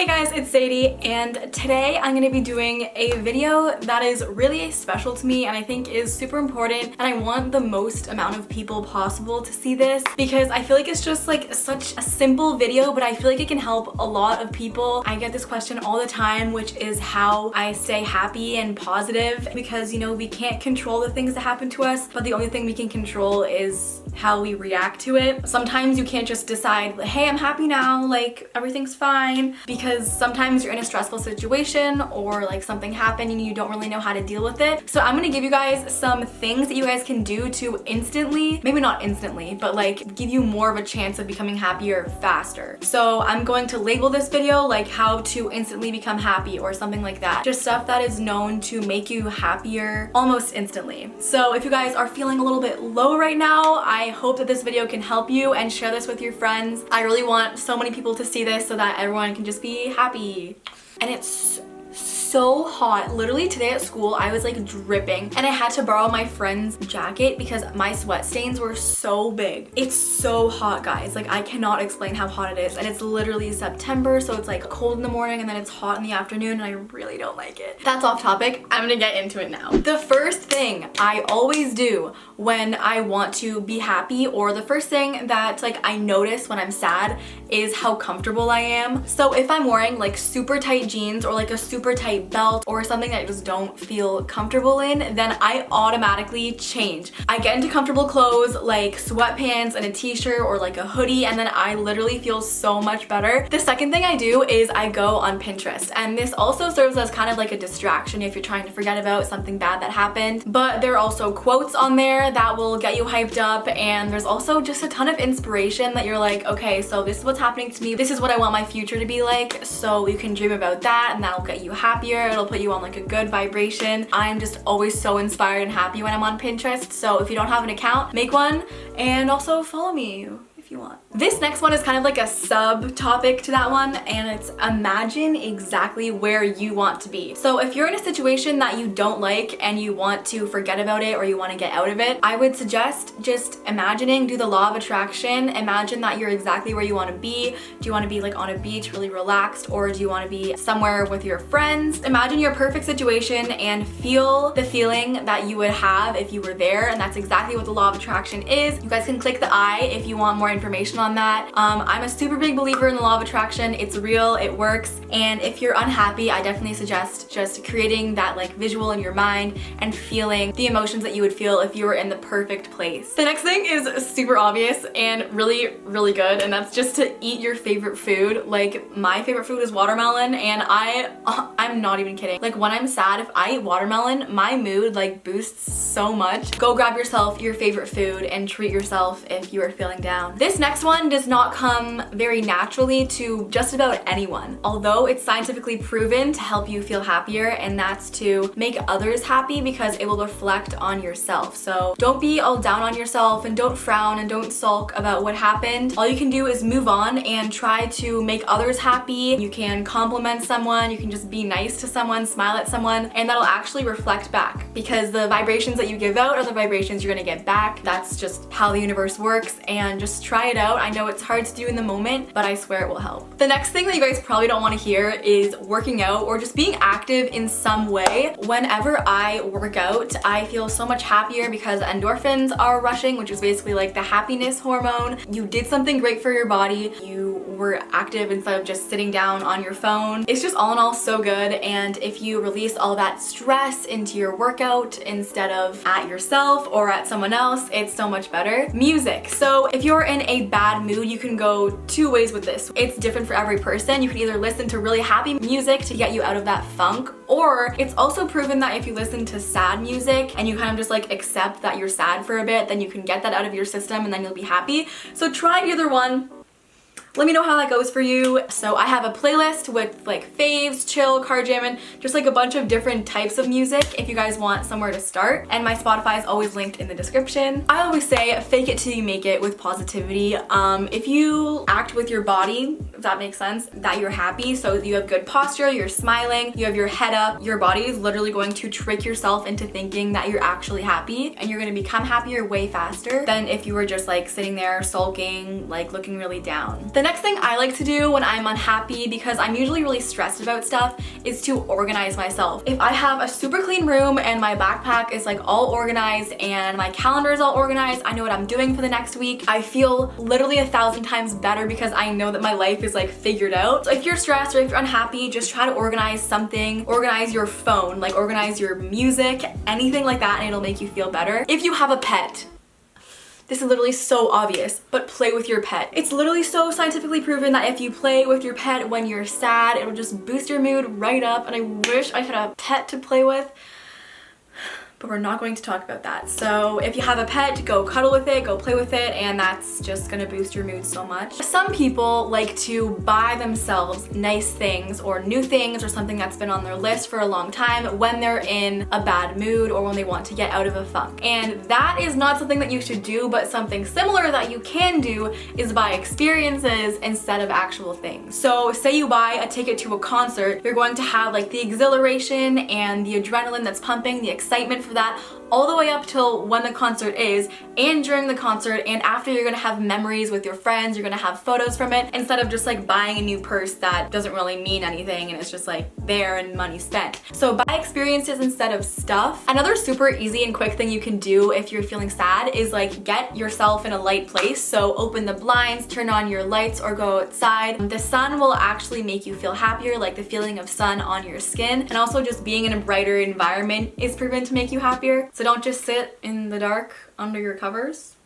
Hey guys, it's Sadie, and today I'm going to be doing a video that is really special to me and I think is super important, and I want the most amount of people possible to see this because I feel like it's just like such a simple video, but I feel like it can help a lot of people. I get this question all the time, which is how I stay happy and positive because, you know, we can't control the things that happen to us, but the only thing we can control is how we react to it. Sometimes you can't just decide, hey, I'm happy now, like everything's fine, because sometimes you're in a stressful situation or like something happened and you don't really know how to deal with it. So I'm gonna give you guys some things that you guys can do to instantly, maybe not instantly, but like give you more of a chance of becoming happier faster. So I'm going to label this video like how to instantly become happy or something like that. Just stuff that is known to make you happier almost instantly. So if you guys are feeling a little bit low right now, I hope that this video can help you, and share this with your friends. I really want so many people to see this so that everyone can just be happy. And it's so hot. Literally today at school I was like dripping and I had to borrow my friend's jacket because my sweat stains were so big. It's so hot, guys. Like I cannot explain how hot it is, and it's literally September, so it's like cold in the morning and then it's hot in the afternoon, and I really don't like it. That's off topic. I'm gonna get into it now. The first thing I always do when I want to be happy, or the first thing that like I notice when I'm sad, is how comfortable I am. So if I'm wearing like super tight jeans or like a super tight belt or something that I just don't feel comfortable in, then I automatically change. I get into comfortable clothes like sweatpants and a t-shirt or like a hoodie, and then I literally feel so much better. The second thing I do is I go on Pinterest, and this also serves as kind of like a distraction if you're trying to forget about something bad that happened. But there are also quotes on there that will get you hyped up, and there's also just a ton of inspiration that you're like, okay, so this is what's happening to me, this is what I want my future to be like, so you can dream about that and that'll get you happier. It'll put you on like a good vibration. I'm just always so inspired and happy when I'm on Pinterest, so if you don't have an account, make one, and also follow me if you want. This next one is kind of like a subtopic to that one, and it's imagine exactly where you want to be. So if you're in a situation that you don't like and you want to forget about it or you want to get out of it, I would suggest just imagining, do the law of attraction. Imagine that you're exactly where you want to be. Do you want to be like on a beach really relaxed, or do you want to be somewhere with your friends? Imagine your perfect situation and feel the feeling that you would have if you were there, and that's exactly what the law of attraction is. You guys can click the I if you want more information on that. I'm a super big believer in the law of attraction. It's real, it works, and if you're unhappy, I definitely suggest just creating that like visual in your mind and feeling the emotions that you would feel if you were in the perfect place. The next thing is super obvious and really, really good, and that's just to eat your favorite food. Like my favorite food is watermelon, and I'm not even kidding. Like when I'm sad, if I eat watermelon, my mood like boosts so much. Go grab yourself your favorite food and treat yourself if you are feeling down. This next one does not come very naturally to just about anyone, although it's scientifically proven to help you feel happier, and that's to make others happy because it will reflect on yourself. So don't be all down on yourself and don't frown and don't sulk about what happened. All you can do is move on and try to make others happy. You can compliment someone, you can just be nice to someone, smile at someone, and that'll actually reflect back, because the vibrations that you give out are the vibrations you're gonna get back. That's just how the universe works, and just try it out. I know it's hard to do in the moment, but I swear it will help. The next thing that you guys probably don't want to hear is working out or just being active in some way. Whenever I work out, I feel so much happier because endorphins are rushing, which is basically like the happiness hormone. You did something great for your body. You were active instead of just sitting down on your phone. It's just all in all so good, and if you release all that stress into your workout instead of at yourself or at someone else, it's so much better. Music. So if you're in a bad mood, you can go two ways with this. It's different for every person. You can either listen to really happy music to get you out of that funk, or it's also proven that if you listen to sad music and you kind of just like accept that you're sad for a bit, then you can get that out of your system and then you'll be happy. So try either one. Let me know how that goes for you. So I have a playlist with like faves, chill, car jamming, just like a bunch of different types of music if you guys want somewhere to start. And my Spotify is always linked in the description. I always say fake it till you make it with positivity. If you act with your body, if that makes sense, that you're happy, so you have good posture, you're smiling, you have your head up, your body is literally going to trick yourself into thinking that you're actually happy, and you're gonna become happier way faster than if you were just like sitting there sulking, like looking really down. The next thing I like to do when I'm unhappy, because I'm usually really stressed about stuff, is to organize myself. If I have a super clean room and my backpack is like all organized and my calendar is all organized, I know what I'm doing for the next week, I feel literally 1,000 times better because I know that my life is like figured out. So if you're stressed or if you're unhappy, just try to organize something. Organize your phone, like organize your music, anything like that, and it'll make you feel better. If you have a pet, this is literally so obvious, but play with your pet. It's literally so scientifically proven that if you play with your pet when you're sad, it'll just boost your mood right up, and I wish I had a pet to play with. But we're not going to talk about that. So if you have a pet, go cuddle with it, go play with it, and that's just gonna boost your mood so much. Some people like to buy themselves nice things or new things or something that's been on their list for a long time when they're in a bad mood or when they want to get out of a funk. And that is not something that you should do, but something similar that you can do is buy experiences instead of actual things. So say you buy a ticket to a concert, you're going to have like the exhilaration and the adrenaline that's pumping, the excitement for that, all the way up till when the concert is, and during the concert, and after. You're gonna have memories with your friends, you're gonna have photos from it, instead of just like buying a new purse that doesn't really mean anything and it's just like there and money spent. So buy experiences instead of stuff. Another super easy and quick thing you can do if you're feeling sad is like get yourself in a light place. So open the blinds, turn on your lights, or go outside. The sun will actually make you feel happier, like the feeling of sun on your skin, and also just being in a brighter environment is proven to make you happier. So don't just sit in the dark under your covers.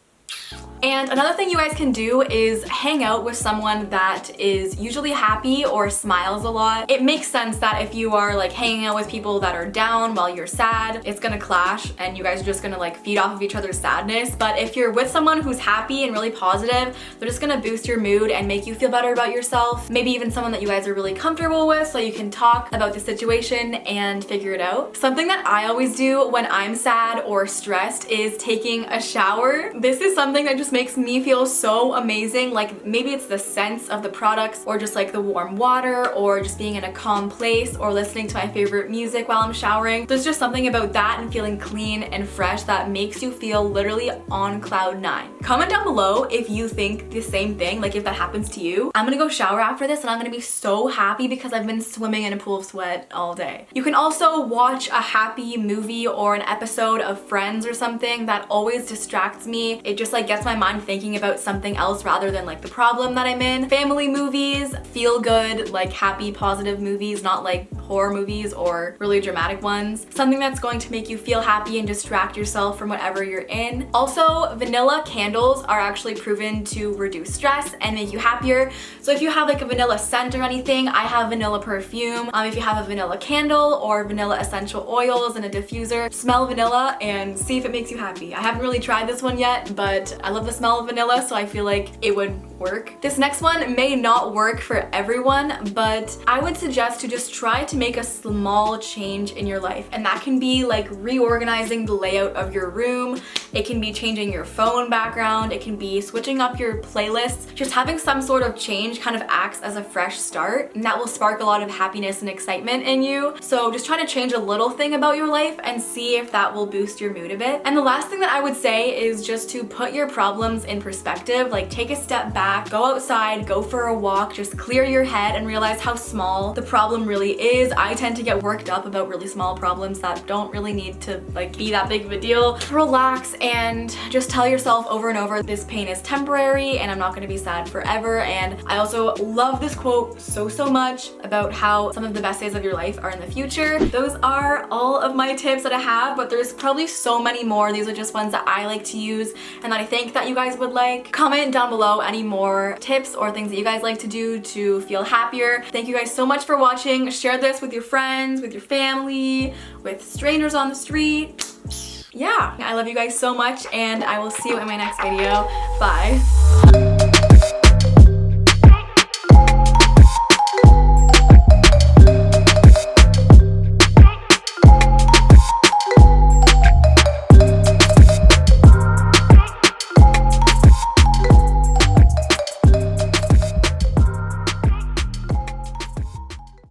And another thing you guys can do is hang out with someone that is usually happy or smiles a lot. It makes sense that if you are like hanging out with people that are down while you're sad, it's gonna clash and you guys are just gonna like feed off of each other's sadness. But if you're with someone who's happy and really positive, they're just gonna boost your mood and make you feel better about yourself. Maybe even someone that you guys are really comfortable with so you can talk about the situation and figure it out. Something that I always do when I'm sad or stressed is taking a shower. This is something that just makes me feel so amazing. Like maybe it's the scents of the products or just like the warm water or just being in a calm place or listening to my favorite music while I'm showering. There's just something about that and feeling clean and fresh that makes you feel literally on cloud 9. Comment down below if you think the same thing, like if that happens to you. I'm gonna go shower after this and I'm gonna be so happy because I've been swimming in a pool of sweat all day. You can also watch a happy movie or an episode of Friends or something. That always distracts me. It just like gets my mind thinking about something else rather than like the problem that I'm in. Family movies, feel good, like happy, positive movies, not like horror movies or really dramatic ones. Something that's going to make you feel happy and distract yourself from whatever you're in. Also, vanilla candles are actually proven to reduce stress and make you happier. So if you have like a vanilla scent or anything, I have vanilla perfume. If you have a vanilla candle or vanilla essential oils and a diffuser, smell vanilla and see if it makes you happy. I haven't really tried this one yet, but I love the smell of vanilla, so I feel like it would work. This next one may not work for everyone, but I would suggest to just try to make a small change in your life, and that can be like reorganizing the layout of your room. It can be changing your phone background. It can be switching up your playlists. Just having some sort of change kind of acts as a fresh start, and that will spark a lot of happiness and excitement in you. So just try to change a little thing about your life and see if that will boost your mood a bit. And the last thing that I would say is just to put your problems in perspective. Like take a step back, go outside, go for a walk, just clear your head and realize how small the problem really is. I tend to get worked up about really small problems that don't really need to like be that big of a deal. Relax and just tell yourself over and over, this pain is temporary and I'm not gonna be sad forever. And I also love this quote so much about how some of the best days of your life are in the future. Those are all of my tips that I have, but there's probably so many more. These are just ones that I like to use and that I think that you guys would like. Comment down below any more tips or things that you guys like to do to feel happier. Thank you guys so much for watching. Share this with your friends, with your family, with strangers on the street. Yeah, I love you guys so much and I will see you in my next video. Bye.